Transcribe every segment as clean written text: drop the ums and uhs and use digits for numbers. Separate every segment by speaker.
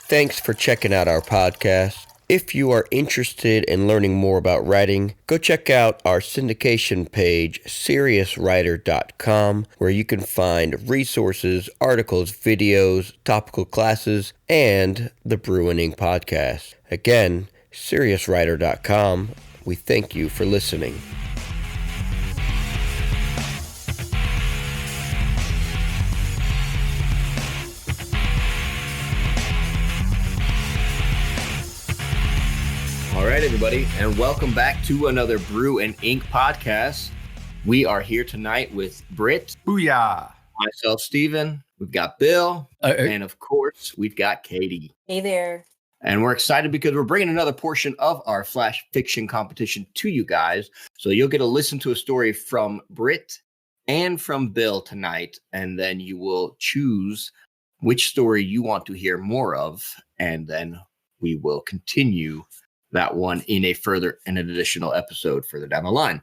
Speaker 1: Thanks for checking out our podcast. If you are interested in learning more about writing, go check out our syndication page, seriouswriter.com, where you can find resources, articles, videos, topical classes, and the Brew and Ink podcast. Again, seriouswriter.com. We thank you for listening. All right, everybody, and welcome back to another Brew and Ink podcast. We are here tonight with Britt.
Speaker 2: Booyah.
Speaker 1: Myself, Steven. We've got Bill. And, of course, we've got Katie.
Speaker 3: Hey there.
Speaker 1: And we're excited because we're bringing another portion of our flash fiction competition to you guys. So you'll get to listen to a story from Britt and from Bill tonight, and then you will choose which story you want to hear more of, and then we will continue that one in an additional episode further down the line.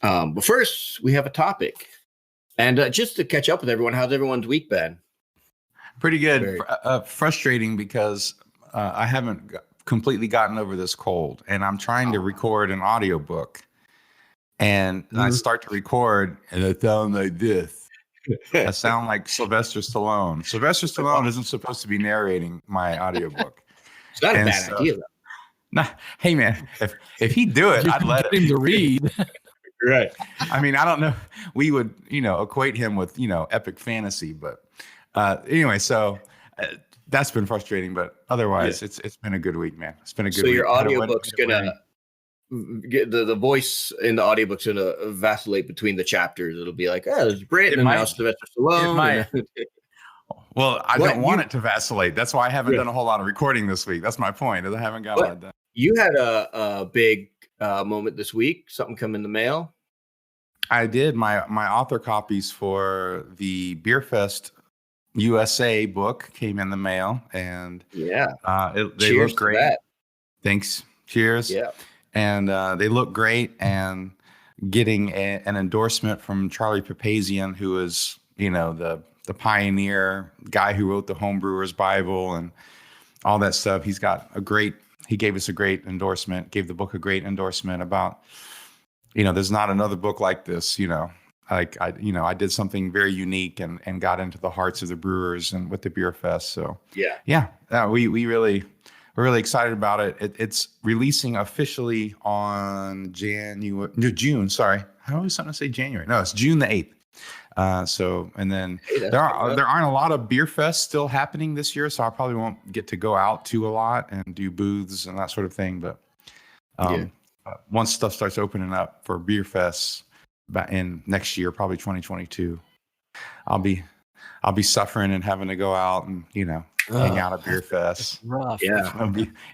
Speaker 1: But first, we have a topic. And just to catch up with everyone, how's everyone's week been?
Speaker 2: Pretty good. Frustrating because I haven't completely gotten over this cold, and I'm trying to record an audiobook. And I start to record, and I sound like this. I sound like Sylvester Stallone. Sylvester Stallone isn't supposed to be narrating my audiobook.
Speaker 1: It's not a bad idea, though.
Speaker 2: Nah, hey man, if he'd do it, I'd let
Speaker 4: him to read.
Speaker 1: Right.
Speaker 2: I mean, I don't know. We would, equate him with, epic fantasy, but anyway, so that's been frustrating, but otherwise it's been a good week, man. It's been a good week.
Speaker 1: So your audiobook's gonna get the voice in the audiobook's gonna vacillate between the chapters. It'll be like, oh, there's Britt and now Sylvester Stallone.
Speaker 2: Well, I don't want it to vacillate. That's why I haven't done a whole lot of recording this week. That's my point. I haven't got a lot done.
Speaker 1: You had a big moment this week. Something come in the mail.
Speaker 2: I did. My author copies for the Beer Fest USA book came in the mail, and they look great. That. Thanks. Cheers.
Speaker 1: Yeah.
Speaker 2: And they look great. And getting an endorsement from Charlie Papazian, who is the pioneer guy who wrote the Homebrewers Bible and all that stuff. He gave us a great endorsement, gave the book a great endorsement about, there's not another book like this, I did something very unique and got into the hearts of the brewers and with the Beer Fest. So we're really excited about it. It's releasing officially on June. Sorry. I always want to say January. No, it's June the 8th. And then there aren't a lot of beer fests still happening this year, so I probably won't get to go out to a lot and do booths and that sort of thing. But once stuff starts opening up for beer fests in next year, probably 2022, I'll be suffering and having to go out and hang out at beer fests.
Speaker 4: Rough.
Speaker 2: Yeah,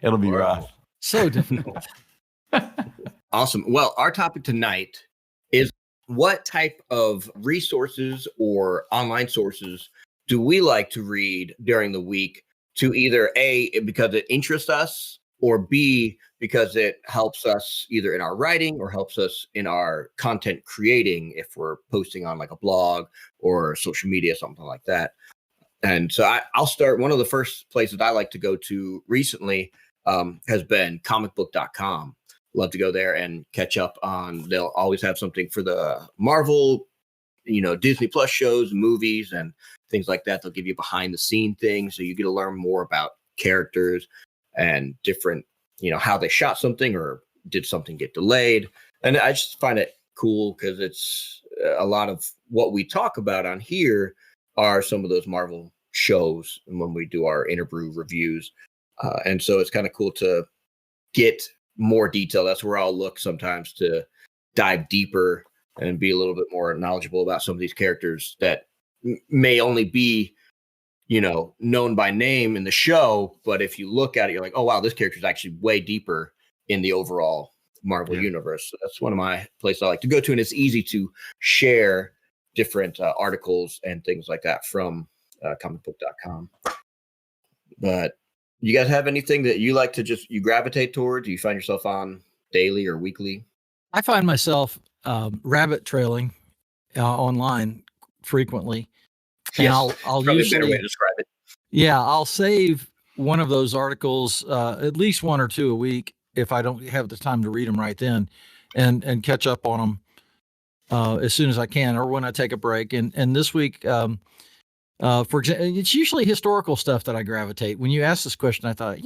Speaker 2: it'll be rough.
Speaker 4: So difficult.
Speaker 1: Awesome. Well, our topic tonight is, what type of resources or online sources do we like to read during the week to either A, because it interests us, or B, because it helps us either in our writing or helps us in our content creating if we're posting on like a blog or social media, something like that. And so I'll start. One of the first places I like to go to recently has been comicbook.com. Love to go there and catch up on. They'll always have something for the Marvel, Disney Plus shows, movies, and things like that. They'll give you behind the scene things, so you get to learn more about characters and different, how they shot something or did something get delayed. And I just find it cool because it's a lot of what we talk about on here are some of those Marvel shows when we do our Interbrew reviews, and so it's kind of cool to get more detail. That's where I'll look sometimes to dive deeper and be a little bit more knowledgeable about some of these characters that may only be, known by name in the show. But if you look at it, you're like, oh, wow, this character is actually way deeper in the overall Marvel universe. So that's one of my places I like to go to. And it's easy to share different articles and things like that from comicbook.com. But you guys have anything that you like to you gravitate towards? Do you find yourself on daily or weekly?
Speaker 4: I find myself rabbit trailing online frequently.
Speaker 1: Yes,
Speaker 4: And I'll
Speaker 1: probably
Speaker 4: usually,
Speaker 1: a better way to describe it.
Speaker 4: Yeah, I'll save one of those articles, at least one or two a week, if I don't have the time to read them right then, and catch up on them as soon as I can, or when I take a break. And this week, for example, it's usually historical stuff that I gravitate. When you asked this question, I thought,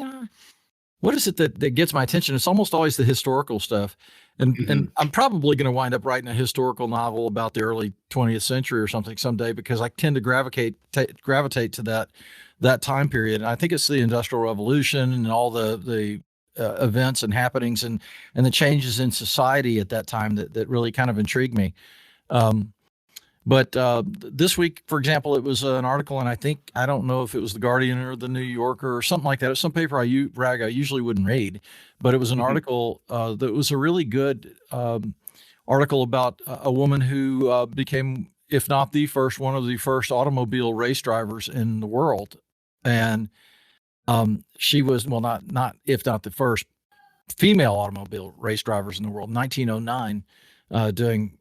Speaker 4: what is it that gets my attention? It's almost always the historical stuff. And I'm probably going to wind up writing a historical novel about the early 20th century or something someday, because I tend to gravitate to that time period. And I think it's the Industrial Revolution and all the events and happenings and the changes in society at that time that really kind of intrigue me. But this week, for example, it was an article, and I don't know if it was the Guardian or the New Yorker or something like that. It was some paper I usually wouldn't read, but it was an article that was a really good article about a woman who became, if not the first, one of the first automobile race drivers in the world. And she was, well, not if not the first female automobile race drivers in the world, 1909, doing,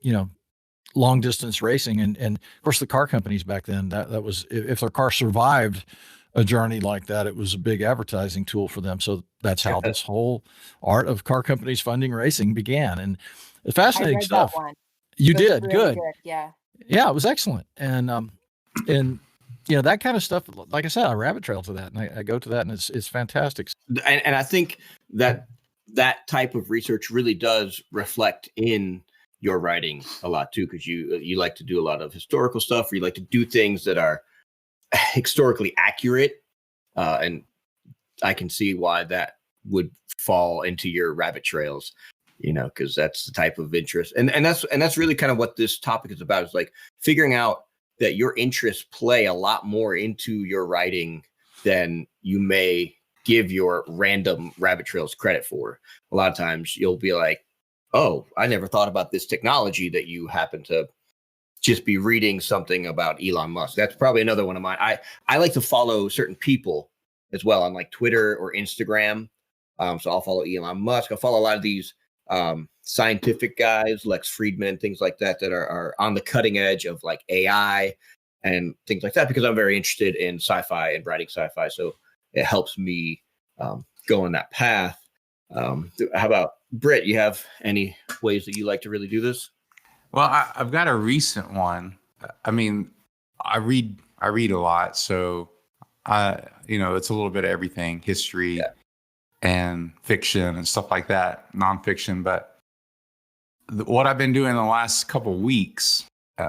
Speaker 4: long distance racing. And of course the car companies back then, that was, if their car survived a journey like that, it was a big advertising tool for them. So that's how this whole art of car companies funding racing began. And it's fascinating stuff. You did really good.
Speaker 3: Yeah,
Speaker 4: it was excellent. And that kind of stuff, like I said, I rabbit trail to that, and I go to that, and it's fantastic.
Speaker 1: And I think that type of research really does reflect in your writing a lot too, because you like to do a lot of historical stuff, or you like to do things that are historically accurate, and I can see why that would fall into your rabbit trails, because that's the type of interest, and that's really kind of what this topic is about, is like figuring out that your interests play a lot more into your writing than you may give your random rabbit trails credit for. A lot of times you'll be like, oh, I never thought about this technology, that you happen to just be reading something about Elon Musk. That's probably another one of mine. I like to follow certain people as well on like Twitter or Instagram. So I'll follow Elon Musk. I'll follow a lot of these scientific guys, Lex Friedman and things like that are on the cutting edge of like AI and things like that, because I'm very interested in sci-fi and writing sci-fi. So it helps me go on that path. How about Britt? You have any ways that you like to really do this?
Speaker 2: Well, I've got a recent one. I mean, I read a lot, so it's a little bit of everything, history and fiction and stuff like that, nonfiction. But what I've been doing the last couple of weeks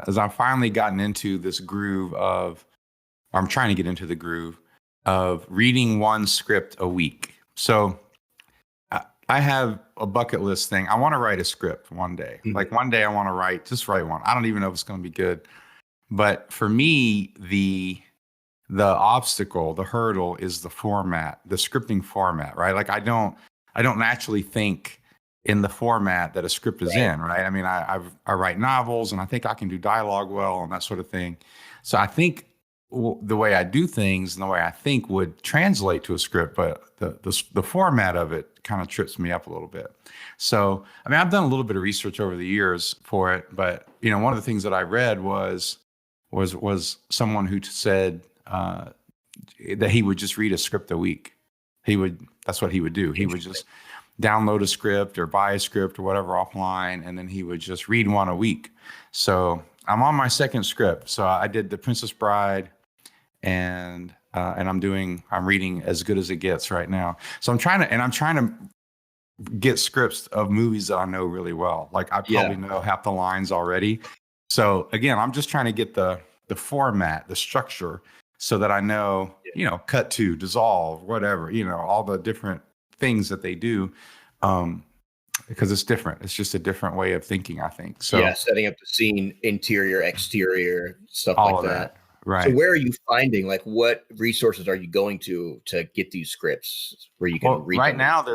Speaker 2: is I've finally gotten into this groove of, or I'm trying to get into the groove of reading one script a week. So I have a bucket list thing. I want to write a script one day. Like one day I want to just write one. I don't even know if it's going to be good. But for me, the obstacle, the hurdle is the format, the scripting format, right? Like I don't naturally think in the format that a script is in, right? I mean, I write novels, and I think I can do dialogue well and that sort of thing. So I think the way I do things and the way I think would translate to a script, but the format of it kind of trips me up a little bit. So, I mean, I've done a little bit of research over the years for it, but one of the things that I read was someone who said that he would just read a script a week. That's what he would do. He would just download a script or buy a script or whatever offline, and then he would just read one a week. So I'm on my second script. So I did The Princess Bride, and I'm reading As Good as It Gets right now. So I'm trying to get scripts of movies that I know really well. Like I probably know half the lines already. So again, I'm just trying to get the format, the structure, so that I know, cut to, dissolve, whatever, all the different things that they do. Because it's different. It's just a different way of thinking, I think. So
Speaker 1: setting up the scene, interior, exterior, stuff
Speaker 2: all
Speaker 1: like
Speaker 2: of
Speaker 1: that.
Speaker 2: Right.
Speaker 1: So where are you finding, like, what resources are you going to get these scripts where you can read
Speaker 2: right
Speaker 1: them?
Speaker 2: now,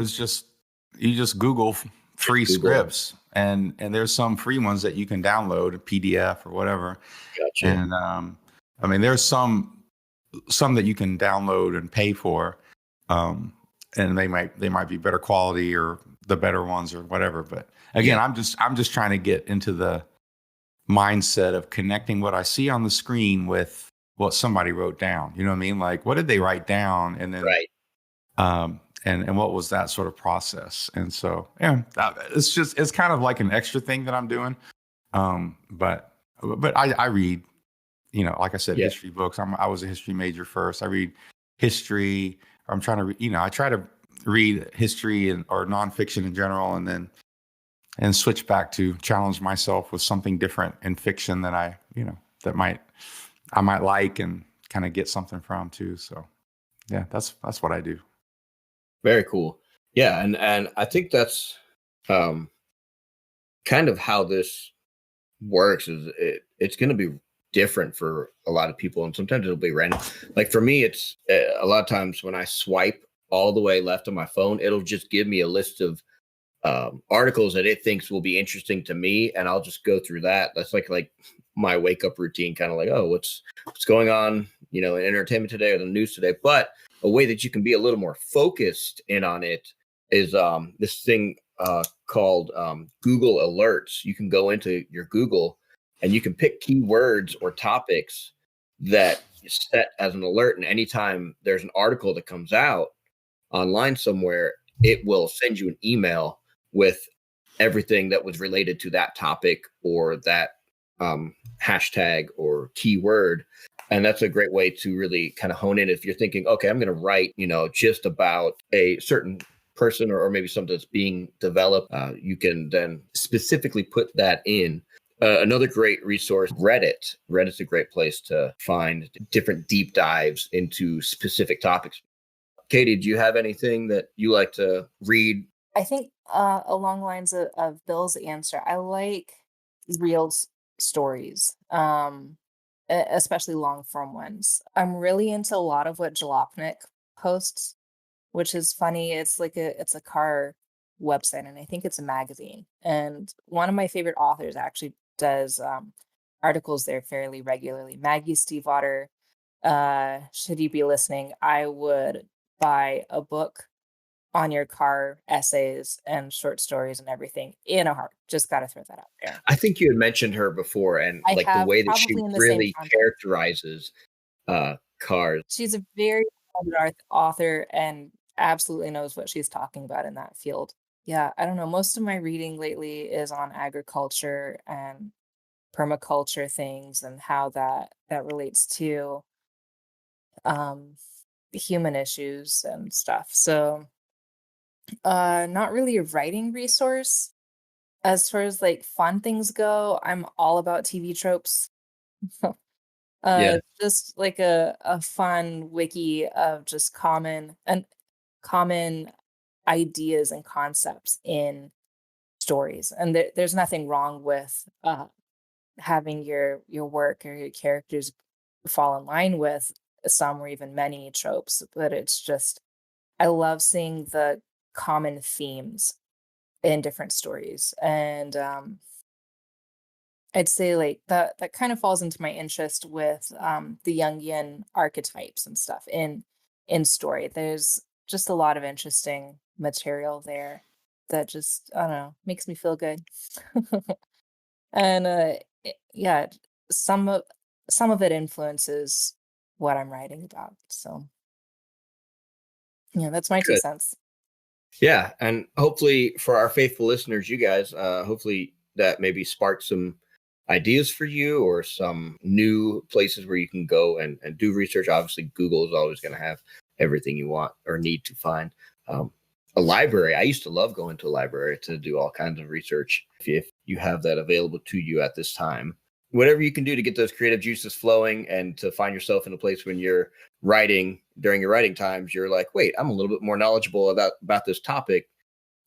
Speaker 2: you just Google free scripts, and there's some free ones that you can download, a PDF or whatever.
Speaker 1: Gotcha.
Speaker 2: And I mean, there's some that you can download and pay for, and they might be better quality or the better ones or whatever. But again, I'm just trying to get into the mindset of connecting what I see on the screen with what somebody wrote down. You know what I mean? Like, what did they write down? And then And what was that sort of process? And so, yeah, it's kind of like an extra thing that I'm doing. But I read, like I said,
Speaker 1: Yeah.
Speaker 2: history books. I was a history major first. I read history. I'm trying to read, I try to read history or nonfiction in general, and switch back to challenge myself with something different in fiction that that I might like and kind of get something from too. So yeah, that's what I do.
Speaker 1: Very cool. Yeah, and I think that's um kind of how this works. Is it's going to be different for a lot of people, and sometimes it'll be random. Like for me, it's a lot of times when I swipe all the way left on my phone, it'll just give me a list of articles that it thinks will be interesting to me, and I'll just go through that. That's like my wake up routine, kind of like, oh, what's going on, in entertainment today or the news today. But a way that you can be a little more focused in on it is this thing called Google Alerts. You can go into your Google and you can pick keywords or topics that you set as an alert, and anytime there's an article that comes out online somewhere, it will send you an email with everything that was related to that topic or that hashtag or keyword. And that's a great way to really kind of hone in. If you're thinking, okay, I'm going to write, just about a certain person or maybe something that's being developed, you can then specifically put that in. Another great resource, Reddit. Reddit's a great place to find different deep dives into specific topics. Katie, do you have anything that you like to read?
Speaker 3: I think along the lines of Bill's answer, I like real stories, especially long form ones. I'm really into a lot of what Jalopnik posts, which is funny. It's like it's a car website, and I think it's a magazine. And one of my favorite authors actually does articles there fairly regularly. Maggie Stiefvater, should you be listening, I would buy a book on your car essays and short stories and everything in a heart. Just got to throw that out there.
Speaker 1: I think you had mentioned her before, and
Speaker 3: I
Speaker 1: like the
Speaker 3: have
Speaker 1: way that she
Speaker 3: probably in the same
Speaker 1: really
Speaker 3: context.
Speaker 1: characterizes cars.
Speaker 3: She's a very talented author and absolutely knows what she's talking about in that field. Yeah, I don't know. Most of my reading lately is on agriculture and permaculture things and how that relates to um, human issues and stuff. So, not really a writing resource. As far as like fun things go, I'm all about TV tropes.
Speaker 1: Yeah.
Speaker 3: Just like a fun wiki of just common ideas and concepts in stories. And there's nothing wrong with having your work or your characters fall in line with some or even many tropes, but it's just I love seeing the common themes in different stories. And I'd say like that kind of falls into my interest with the Jungian archetypes and stuff in story. There's just a lot of interesting material there that just I don't know makes me feel good. And yeah, some of some of it influences what I'm writing about. So yeah, that's my two
Speaker 1: Good.
Speaker 3: cents.
Speaker 1: Yeah. And hopefully for our faithful listeners, you guys, hopefully that maybe sparked some ideas for you or some new places where you can go and do research. Obviously, Google is always going to have everything you want or need to find. A library. I used to love going to a library to do all kinds of research. If you have that available to you at this time, whatever you can do to get those creative juices flowing and to find yourself in a place when you're writing during your writing times, you're like, wait, I'm a little bit more knowledgeable about this topic,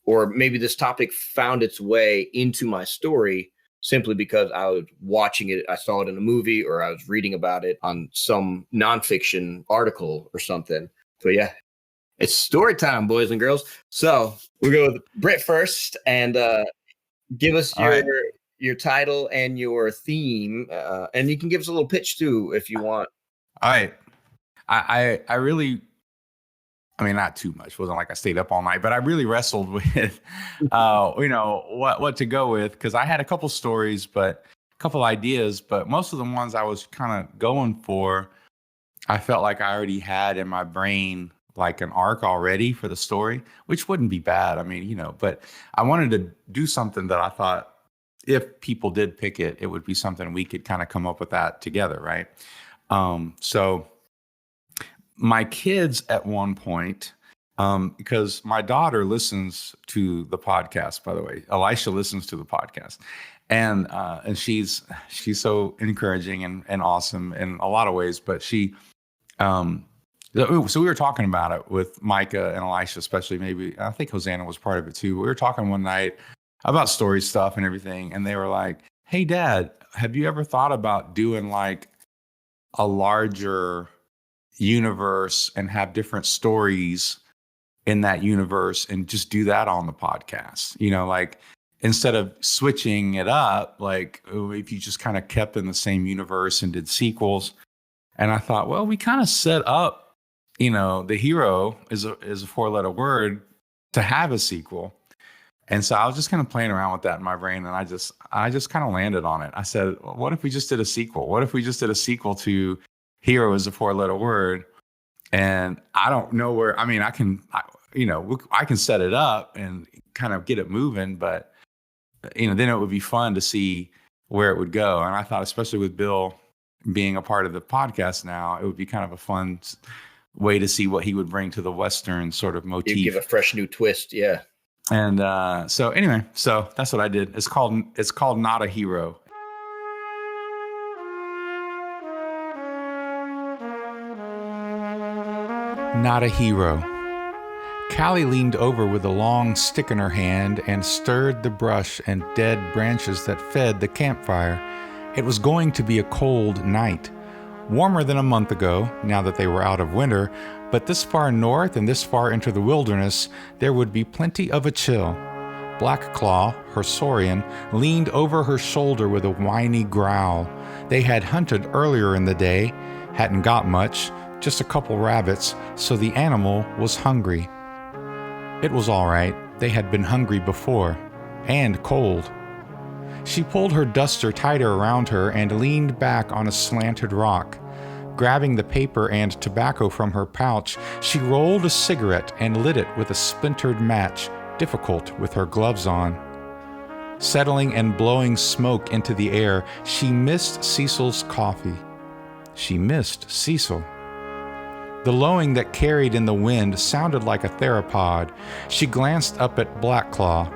Speaker 1: or maybe this topic found its way into my story simply because I was watching it. I saw it in a movie or I was reading about it on some nonfiction article or something. So yeah, it's story time, boys and girls. So we'll go with Britt first and give us
Speaker 2: All right.
Speaker 1: your title and your theme. And you can give us a little pitch too if you want.
Speaker 2: All right. I really, I mean, not too much. It wasn't like I stayed up all night, but I really wrestled with, what to go with, because I had a couple stories, but a couple ideas, but most of the ones I was kind of going for, I felt like I already had in my brain like an arc already for the story, which wouldn't be bad. I mean, but I wanted to do something that I thought if people did pick it, it would be something we could kind of come up with that together, right? So my kids at one point, because my daughter listens to the podcast, by the way, Elisha listens to the podcast, and she's so encouraging and awesome in a lot of ways. But so we were talking about it with Micah and Elisha, especially. Maybe I think Hosanna was part of it too. We were talking one night about story stuff and everything, and they were like, "Hey, Dad, have you ever thought about doing like a larger universe and have different stories in that universe and just do that on the podcast? Like instead of switching it up, like if you just kind of kept in the same universe and did sequels." And I thought, well, we kind of set up, the hero is a 4-letter word to have a sequel. And so I was just kind of playing around with that in my brain, and I just kind of landed on it. I said, what if we just did a sequel? What if we just did a sequel to hero is a 4-letter word? And I don't know where, I mean, I can set it up and kind of get it moving, but, then it would be fun to see where it would go. And I thought, especially with Bill being a part of the podcast now, it would be kind of a fun way to see what he would bring to the Western sort of motif.
Speaker 1: You give a fresh new twist. Yeah.
Speaker 2: And so anyway, so that's what I did. It's called Not a Hero. Not a hero. Callie leaned over with a long stick in her hand and stirred the brush and dead branches that fed the campfire. It was going to be a cold night, warmer than a month ago, now that they were out of winter, but this far north and this far into the wilderness, there would be plenty of a chill. Black Claw, her Saurian, leaned over her shoulder with a whiny growl. They had hunted earlier in the day, hadn't got much, just a couple rabbits, so the animal was hungry. It was all right. They had been hungry before, and cold. She pulled her duster tighter around her and leaned back on a slanted rock. Grabbing the paper and tobacco from her pouch, she rolled a cigarette and lit it with a splintered match, difficult with her gloves on. Settling and blowing smoke into the air, she missed Cecil's coffee. She missed Cecil. The lowing that carried in the wind sounded like a theropod. She glanced up at Black Claw.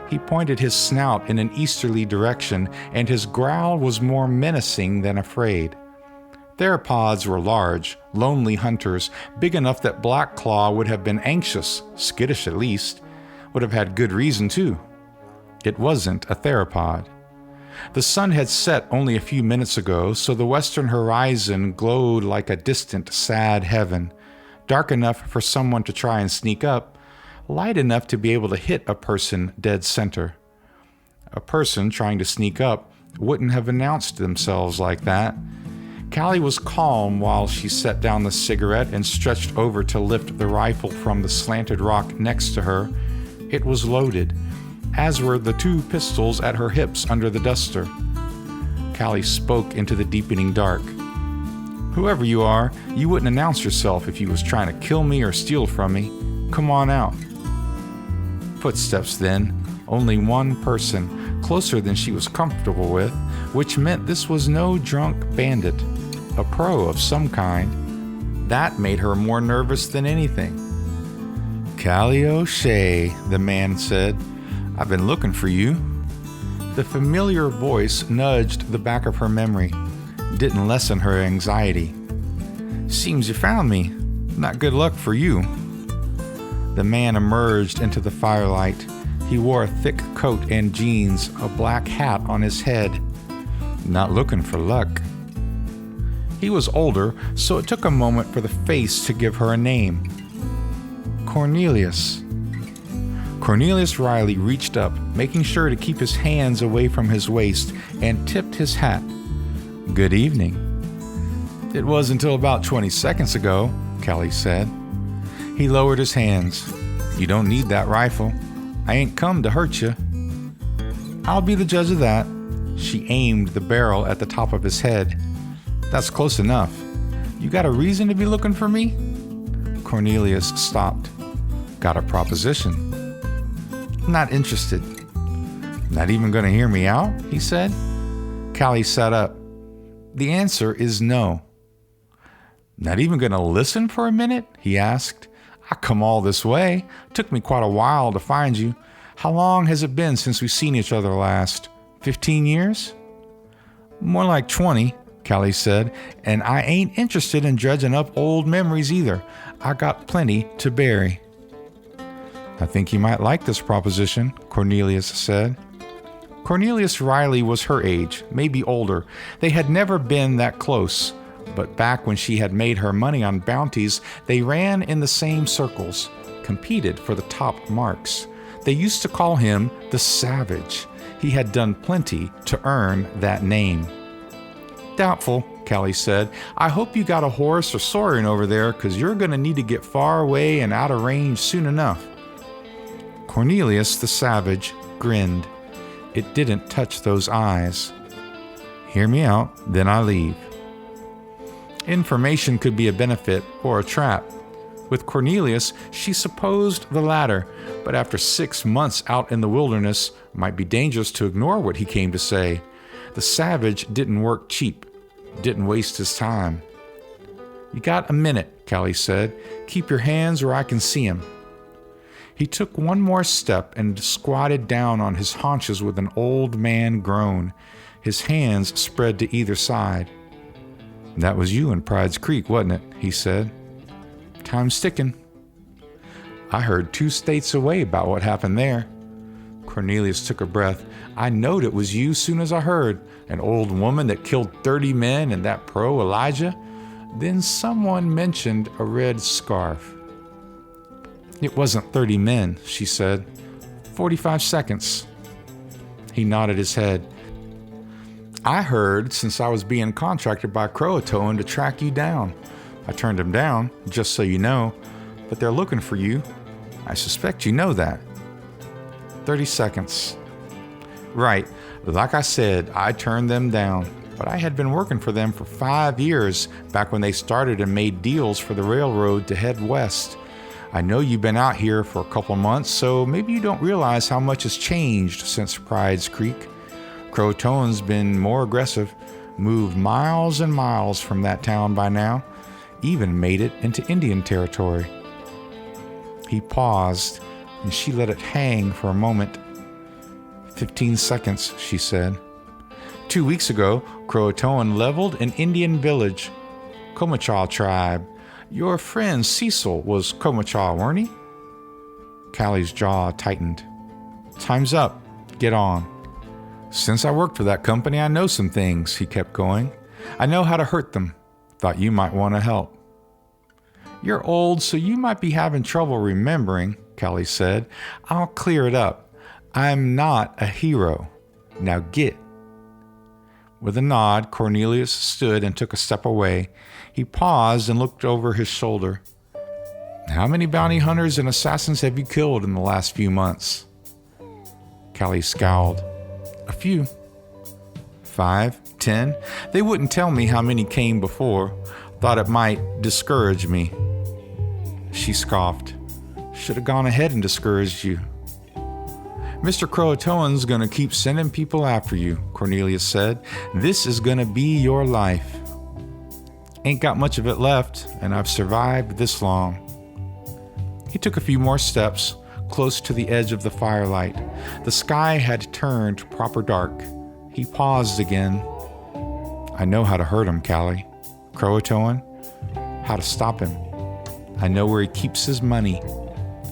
Speaker 2: He pointed his snout in an easterly direction, and his growl was more menacing than afraid. Theropods were large, lonely hunters, big enough that Black Claw would have been anxious, skittish at least, would have had good reason too. It wasn't a theropod. The sun had set only a few minutes ago, so the western horizon glowed like a distant, sad heaven, dark enough for someone to try and sneak up, light enough to be able to hit a person dead center. A person trying to sneak up wouldn't have announced themselves like that. Callie was calm while she set down the cigarette and stretched over to lift the rifle from the slanted rock next to her. It was loaded, as were the 2 pistols at her hips under the duster. Callie spoke into the deepening dark. "Whoever you are, you wouldn't announce yourself if you was trying to kill me or steal from me. Come on out." Footsteps then, only one person, closer than she was comfortable with, which meant this was no drunk bandit, a pro of some kind. That made her more nervous than anything. "Callie O'Shea," the man said. "I've been looking for you." The familiar voice nudged the back of her memory, didn't lessen her anxiety. "Seems you found me. Not good luck for you." The man emerged into the firelight. He wore a thick coat and jeans, a black hat on his head. "Not looking for luck." He was older, so it took a moment for the face to give her a name. Cornelius. Cornelius Riley reached up, making sure to keep his hands away from his waist, and tipped his hat. "Good evening." "It was until about 20 seconds ago," Callie said. He lowered his hands. "You don't need that rifle. I ain't come to hurt you." "I'll be the judge of that." She aimed the barrel at the top of his head. "That's close enough. You got a reason to be looking for me?" Cornelius stopped. Got a proposition? Not interested. Not even going to hear me out, he said. Callie sat up. The answer is no. Not even going to listen for a minute? He asked. I come all this way. Took me quite a while to find you. How long has it been since we've seen each other last? 15 years? More like 20, Callie said, and I ain't interested in dredging up old memories either. I got plenty to bury. I think you might like this proposition, Cornelius said. Cornelius Riley was her age, maybe older. They had never been that close, but back when she had made her money on bounties, they ran in the same circles, competed for the top marks. They used to call him the Savage. He had done plenty to earn that name. Doubtful, Callie said. I hope you got a horse or soaring over there, 'cause you're going to need to get far away and out of range soon enough. Cornelius the Savage grinned. It didn't touch those eyes. Hear me out, then I leave. Information could be a benefit or a trap. With Cornelius, she supposed the latter, but after 6 months out in the wilderness, it might be dangerous to ignore what he came to say. The Savage didn't work cheap, didn't waste his time. You got a minute, Callie said. Keep your hands where I can see him. He took one more step and squatted down on his haunches with an old man groan, his hands spread to either side. That was you in Pride's Creek, wasn't it? He said. Time's ticking. I heard 2 states away about what happened there. Cornelius took a breath. I knowed it was you soon as I heard. An old woman that killed 30 men and that pro Elijah. Then someone mentioned a red scarf. It wasn't 30 men, she said. 45 seconds. He nodded his head. I heard since I was being contracted by Croatoan to track you down. I turned him down, just so you know, but they're looking for you. I suspect you know that. 30 seconds. Right, like I said, I turned them down, but I had been working for them for 5 years back when they started and made deals for the railroad to head west. I know you've been out here for a couple months, so maybe you don't realize how much has changed since Pride's Creek. Croatoan's been more aggressive, moved miles and miles from that town by now, even made it into Indian territory. He paused, and she let it hang for a moment. 15 seconds, she said. 2 weeks ago, Croatoan leveled an Indian village, Comachaw tribe. Your friend Cecil was Comachaw, weren't he? Callie's jaw tightened. Time's up. Get on. Since I worked for that company, I know some things, he kept going. I know how to hurt them. Thought you might want to help. You're old, so you might be having trouble remembering, Callie said. I'll clear it up. I'm not a hero. Now get. With a nod, Cornelius stood and took a step away. He paused and looked over his shoulder. How many bounty hunters and assassins have you killed in the last few months? Callie scowled. A few. 5, 10. They wouldn't tell me how many came before. Thought it might discourage me. She scoffed. Should have gone ahead and discouraged you. Mr. Croatoan's gonna keep sending people after you, Cornelius said. This is gonna be your life. Ain't got much of it left, and I've survived this long. He took a few more steps, close to the edge of the firelight. The sky had turned proper dark. He paused again. I know how to hurt him, Callie. Croatoan, how to stop him. I know where he keeps his money.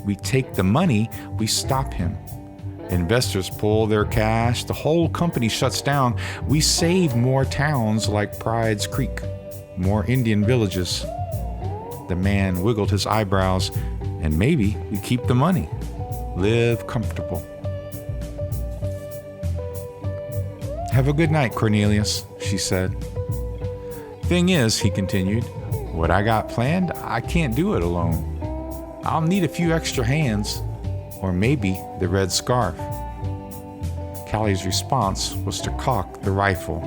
Speaker 2: We take the money, we stop him. Investors pull their cash, the whole company shuts down. We save more towns like Pride's Creek, more Indian villages. The man wiggled his eyebrows, and maybe we keep the money. Live comfortable. Have a good night, Cornelius, she said. Thing is, he continued, what I got planned, I can't do it alone. I'll need a few extra hands, or maybe the red scarf. Callie's response was to cock the rifle.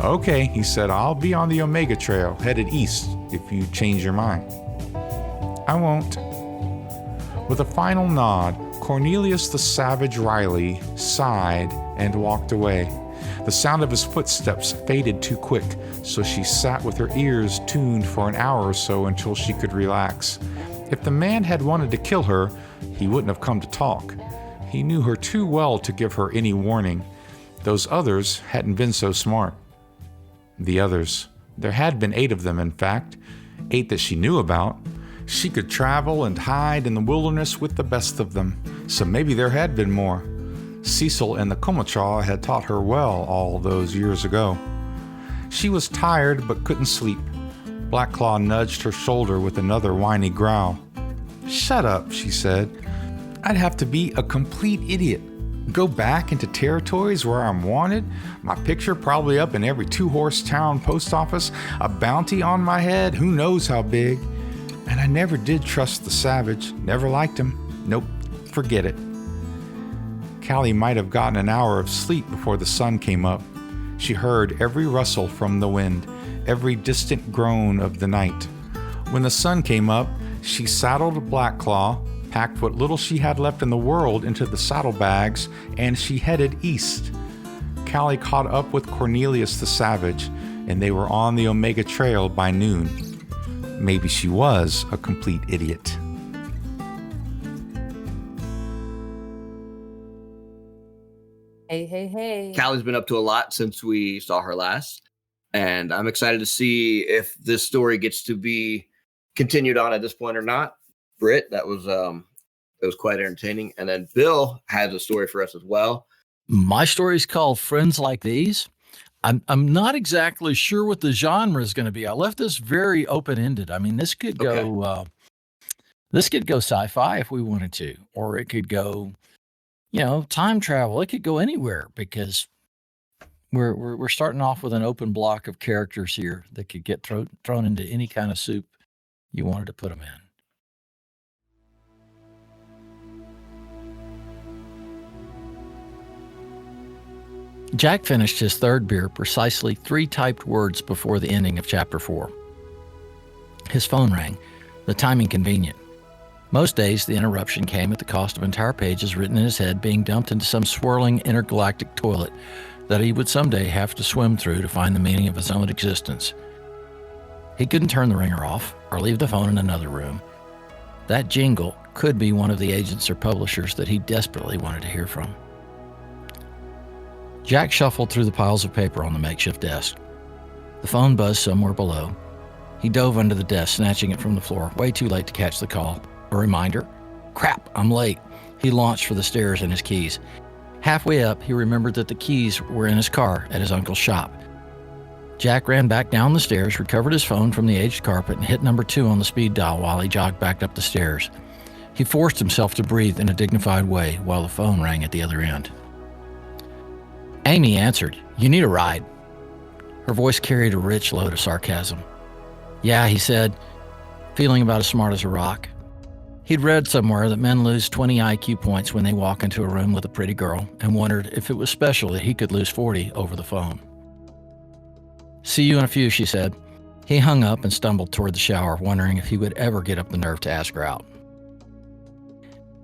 Speaker 2: Okay, he said, I'll be on the Omega Trail, headed east, if you change your mind. I won't." With a final nod, Cornelius the Savage Riley sighed and walked away. The sound of his footsteps faded too quick, so she sat with her ears tuned for an hour or so until she could relax. If the man had wanted to kill her, he wouldn't have come to talk. He knew her too well to give her any warning. Those others hadn't been so smart. The others. There had been 8 of them, in fact. 8 that she knew about. She could travel and hide in the wilderness with the best of them, so maybe there had been more. Cecil and the Comatraw had taught her well all those years ago. She was tired but couldn't sleep. Blackclaw nudged her shoulder with another whiny growl. "Shut up," she said. "I'd have to be a complete idiot. Go back into territories where I'm wanted, my picture probably up in every 2-horse town post office, a bounty on my head, who knows how big. And I never did trust the Savage, never liked him. Nope, forget it." Callie might have gotten an hour of sleep before the sun came up. She heard every rustle from the wind, every distant groan of the night. When the sun came up, she saddled Blackclaw, packed what little she had left in the world into the saddlebags, and she headed east. Callie caught up with Cornelius the Savage, and they were on the Omega Trail by noon. Maybe she was a complete idiot.
Speaker 3: Hey.
Speaker 1: Callie's been up to a lot since we saw her last, and I'm excited to see if this story gets to be continued on at this point or not. Britt, that was quite entertaining. And then Bill has a story for us as well.
Speaker 4: My story is called Friends Like These. I'm not exactly sure what the genre is going to be. I left this very open-ended. I mean, this could go sci-fi if we wanted to, or it could go, time travel. It could go anywhere because we're starting off with an open block of characters here that could get thrown into any kind of soup you wanted to put them in. Jack finished his 3rd beer precisely 3 typed words before the ending of Chapter 4. His phone rang, the timing convenient. Most days, the interruption came at the cost of entire pages written in his head being dumped into some swirling intergalactic toilet that he would someday have to swim through to find the meaning of his own existence. He couldn't turn the ringer off or leave the phone in another room. That jingle could be one of the agents or publishers that he desperately wanted to hear from. Jack shuffled through the piles of paper on the makeshift desk. The phone buzzed somewhere below. He dove under the desk, snatching it from the floor, way too late to catch the call. A reminder? Crap, I'm late. He launched for the stairs and his keys. Halfway up, he remembered that the keys were in his car at his uncle's shop. Jack ran back down the stairs, recovered his phone from the aged carpet, and hit number 2 on the speed dial while he jogged back up the stairs. He forced himself to breathe in a dignified way while the phone rang at the other end. Amy answered. "You need a ride." Her voice carried a rich load of sarcasm. "Yeah," he said, feeling about as smart as a rock. He'd read somewhere that men lose 20 IQ points when they walk into a room with a pretty girl and wondered if it was special that he could lose 40 over the phone. "See you in a few," she said. He hung up and stumbled toward the shower, wondering if he would ever get up the nerve to ask her out.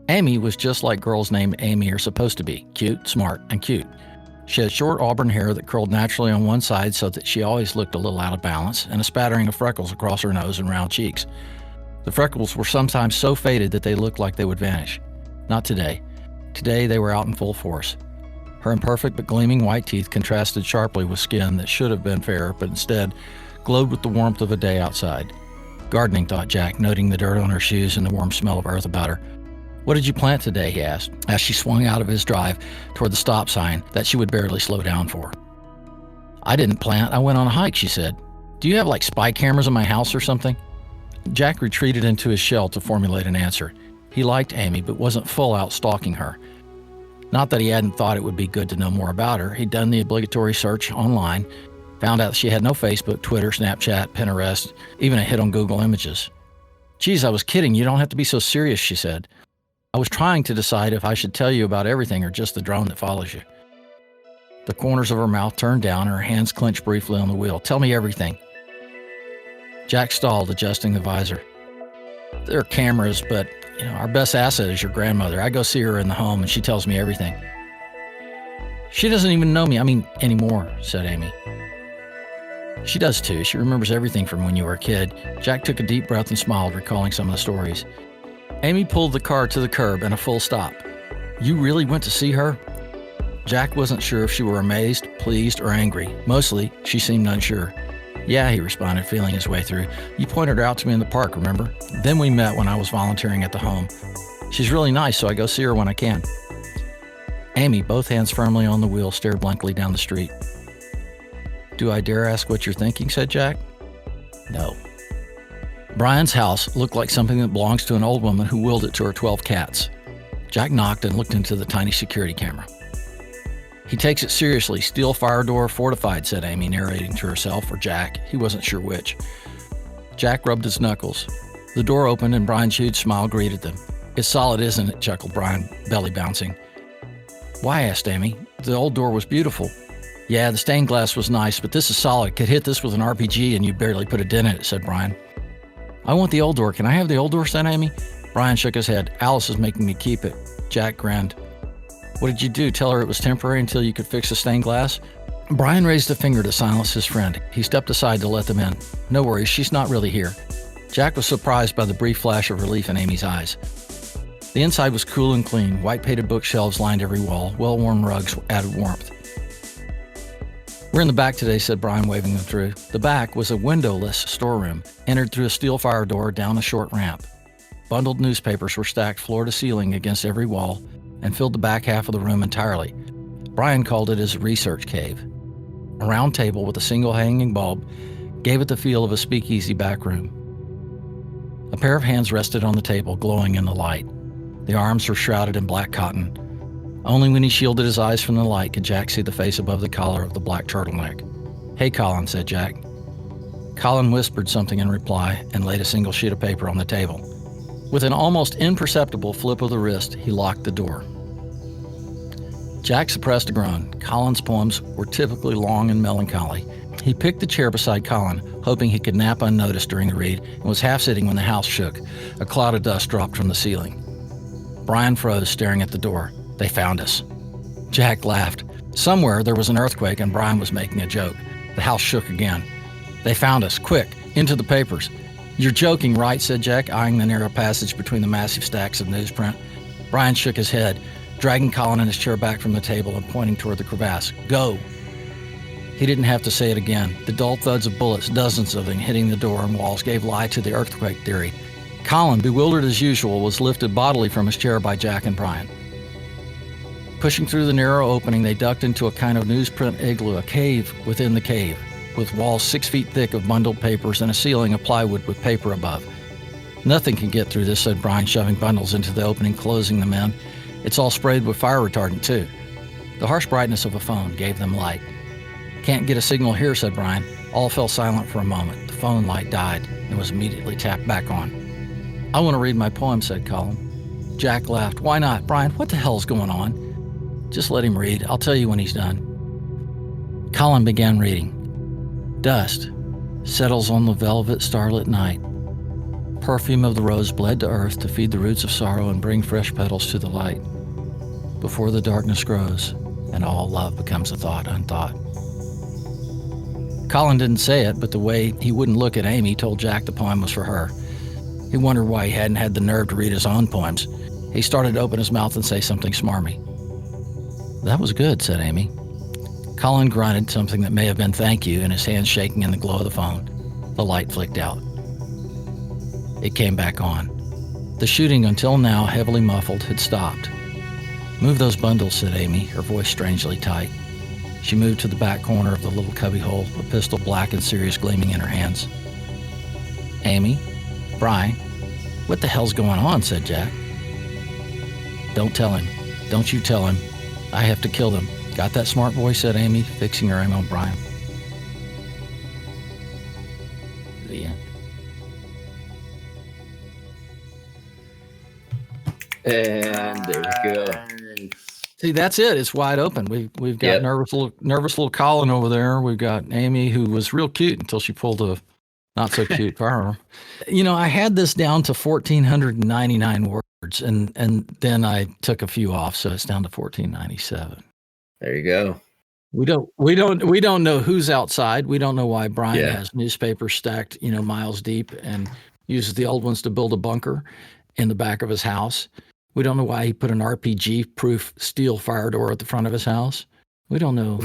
Speaker 4: Amy was just like girls named Amy are supposed to be, cute, smart, and cute. She had short auburn hair that curled naturally on one side so that she always looked a little out of balance, and a spattering of freckles across her nose and round cheeks. The freckles were sometimes so faded that they looked like they would vanish. Not today. Today they were out in full force. Her imperfect but gleaming white teeth contrasted sharply with skin that should have been fair, but instead glowed with the warmth of a day outside. Gardening, thought Jack, noting the dirt on her shoes and the warm smell of earth about her. "What did you plant today?" he asked, as she swung out of his drive toward the stop sign that she would barely slow down for. "I didn't plant. I went on a hike," she said. "Do you have like spy cameras in my house or something?" Jack retreated into his shell to formulate an answer. He liked Amy, but wasn't full out stalking her. Not that he hadn't thought it would be good to know more about her. He'd done the obligatory search online, found out she had no Facebook, Twitter, Snapchat, Pinterest, even a hit on Google Images. "Geez, I was kidding. You don't have to be so serious," she said. "I was trying to decide if I should tell you about everything or just the drone that follows you." The corners of her mouth turned down and her hands clenched briefly on the wheel. "Tell me everything." Jack stalled, adjusting the visor. There are cameras, but our best asset is your grandmother. I go see her in the home, and she tells me everything. She doesn't even know me, anymore, said Amy. She does too. She remembers everything from when you were a kid. Jack took a deep breath and smiled, recalling some of the stories. Amy pulled the car to the curb and a full stop. You really went to see her? Jack wasn't sure if she were amazed, pleased, or angry. Mostly, she seemed unsure. Yeah, he responded, feeling his way through. You pointed her out to me in the park, remember? Then we met when I was volunteering at the home. She's really nice, so I go see her when I can. Amy, both hands firmly on the wheel, stared blankly down the street. Do I dare ask what you're thinking, said Jack. No. Brian's house looked like something that belongs to an old woman who willed it to her 12 cats. Jack knocked and looked into the tiny security camera. He takes it seriously. Steel fire door fortified, said Amy, narrating to herself or Jack. He wasn't sure which. Jack rubbed his knuckles. The door opened and Brian's huge smile greeted them. It's solid, isn't it? Chuckled Brian, belly bouncing. Why? Asked Amy. The old door was beautiful. Yeah, the stained glass was nice, but this is solid. Could hit this with an RPG and you barely put a dent in it, said Brian. I want the old door. Can I have the old door, said Amy? Brian shook his head. Alice is making me keep it. Jack grinned. What did you do? Tell her it was temporary until you could fix the stained glass? Brian raised a finger to silence his friend. He stepped aside to let them in. No worries, she's not really here. Jack was surprised by the brief flash of relief in Amy's eyes. The inside was cool and clean. White painted bookshelves lined every wall. Well-worn rugs added warmth. We're in the back today, said Brian, waving them through. The back was a windowless storeroom, entered through a steel fire door down a short ramp. Bundled newspapers were stacked floor to ceiling against every wall and filled the back half of the room entirely. Brian called it his research cave. A round table with a single hanging bulb gave it the feel of a speakeasy back room. A pair of hands rested on the table, glowing in the light. The arms were shrouded in black cotton. Only when he shielded his eyes from the light could Jack see the face above the collar of the black turtleneck. Hey, Colin, said Jack. Colin whispered something in reply and laid a single sheet of paper on the table. With an almost imperceptible flip of the wrist, he locked the door. Jack suppressed a groan. Colin's poems were typically long and melancholy. He picked the chair beside Colin, hoping he could nap unnoticed during the read, and was half sitting when the house shook. A cloud of dust dropped from the ceiling. Brian froze, staring at the door. They found us. Jack laughed. Somewhere there was an earthquake and Brian was making a joke. The house shook again. They found us. Quick, into the papers. You're joking, right? Said Jack, eyeing the narrow passage between the massive stacks of newsprint. Brian shook his head, dragging Colin and his chair back from the table and pointing toward the crevasse. Go! He didn't have to say it again. The dull thuds of bullets, dozens of them hitting the door and walls, gave lie to the earthquake theory. Colin, bewildered as usual, was lifted bodily from his chair by Jack and Brian. Pushing through the narrow opening, they ducked into a kind of newsprint igloo, a cave within the cave, with walls 6 feet thick of bundled papers and a ceiling of plywood with paper above. Nothing can get through this, said Brian, shoving bundles into the opening, closing them in. It's all sprayed with fire retardant, too. The harsh brightness of a phone gave them light. Can't get a signal here, said Brian. All fell silent for a moment. The phone light died and was immediately tapped back on. I want to read my poem, said Colin. Jack laughed. Why not? Brian, what the hell's going on? Just let him read. I'll tell you when he's done. Colin began reading. Dust settles on the velvet starlit night. Perfume of the rose bled to earth to feed the roots of sorrow and bring fresh petals to the light. Before the darkness grows and all love becomes a thought unthought. Colin didn't say it, but the way he wouldn't look at Amy told Jack the poem was for her. He wondered why he hadn't had the nerve to read his own poems. He started to open his mouth and say something smarmy. That was good, said Amy. Colin grunted something that may have been thank you, and his hands shaking in the glow of the phone. The light flicked out. It came back on. The shooting, until now heavily muffled, had stopped. Move those bundles, said Amy, her voice strangely tight. She moved to the back corner of the little cubbyhole, a pistol black and serious gleaming in her hands. Amy? Brian? What the hell's going on, said Jack. Don't tell him. Don't you tell him. I have to kill them. Got that, smart boy, said Amy, fixing her aim on Brian. The end.
Speaker 1: And there we go.
Speaker 4: See, that's it. It's wide open. We've got nervous little Colin over there. We've got Amy, who was real cute until she pulled a Not so cute firearm. I had this down to 1,499 words, and then I took a few off, so it's down to 1,497.
Speaker 1: There you go.
Speaker 4: We don't know who's outside. We don't know why Brian has newspapers stacked, miles deep, and uses the old ones to build a bunker in the back of his house. We don't know why he put an RPG-proof steel fire door at the front of his house. We don't know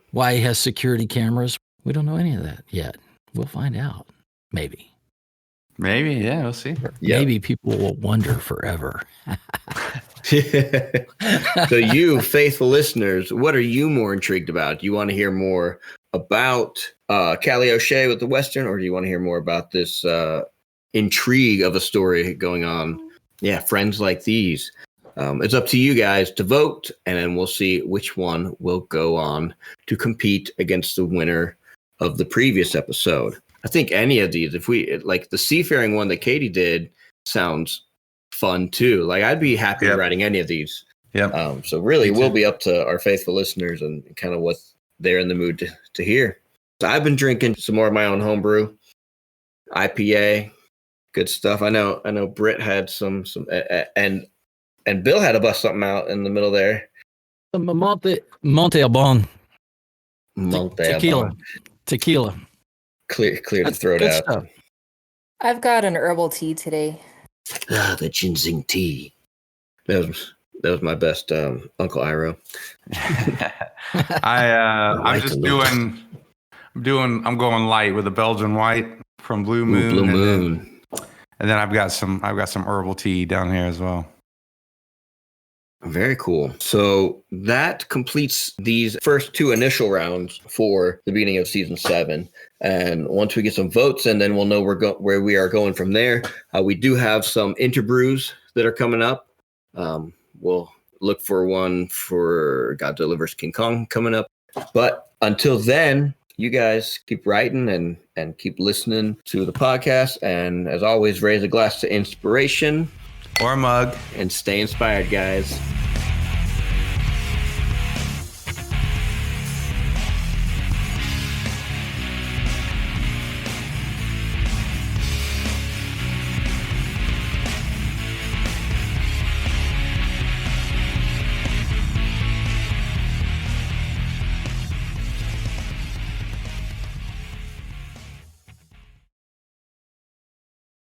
Speaker 4: why he has security cameras. We don't know any of that yet. We'll find out. Maybe,
Speaker 2: yeah, we'll see.
Speaker 4: Maybe people will wonder forever.
Speaker 1: So you, faithful listeners, what are you more intrigued about? Do you want to hear more about Callie O'Shea with the Western, or do you want to hear more about this intrigue of a story going on? Yeah, Friends Like These. It's up to you guys to vote, and then we'll see which one will go on to compete against the winner of the previous episode. I think any of these, if we like the seafaring one that Katie did, sounds fun too. Like I'd be happy writing any of these.
Speaker 2: Yeah.
Speaker 1: So really, we'll be up to our faithful listeners and kind of what they're in the mood to hear. So I've been drinking some more of my own homebrew, IPA, good stuff. I know. Britt had some, and Bill had to bust something out in the middle there.
Speaker 4: Monte Albon. Tequila.
Speaker 1: Clear the throat out.
Speaker 4: Stuff.
Speaker 3: I've got an herbal tea today.
Speaker 1: The ginseng tea. That was my best Uncle Iro.
Speaker 2: I'm going light with a Belgian white from Blue Moon.
Speaker 1: Blue Moon.
Speaker 2: And then I've got some herbal tea down here as well.
Speaker 1: Very cool. So that completes these first two initial rounds for the beginning of season 7. And once we get some votes, and then we'll know where we are going from there. We do have some interbrews that are coming up. We'll look for one for God Delivers King Kong coming up. But until then, you guys keep writing and keep listening to the podcast. And as always, raise a glass to inspiration.
Speaker 2: Or a mug.
Speaker 1: And stay inspired, guys.